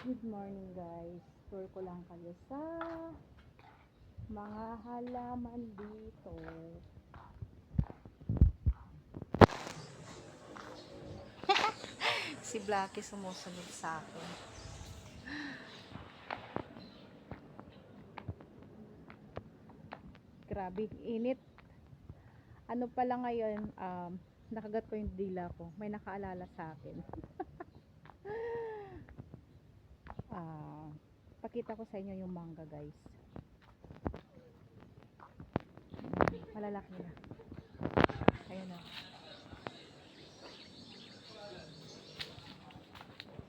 Good morning guys. Tour ko lang kayo sa mga halaman dito. Si Blackie sumusunod sa akin. Grabe, init. Ano pala ngayon, nakagat ko yung dila ko. May nakaalala sa akin. Pakita ko sa inyo yung mangga guys. Malalaki na. Ayun na.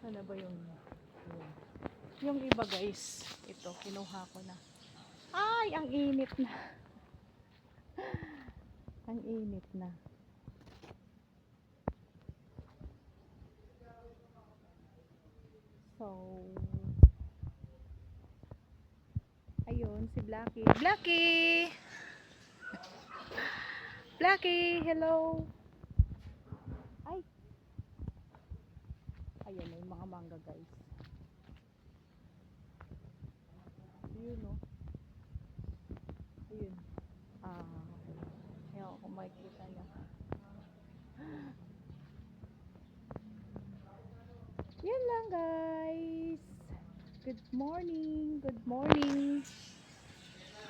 Sana ba yung yung iba guys, ito kinuha ko na. Ay, ang init na. Ang init na. So, ayun si Blackie. Blackie! Blackie, hello. Ay. Ayun na yung mga mangga guys. Ayun no. Ayun. Ayaw kung makikita niya. Yan lang guys. Good morning. Good morning.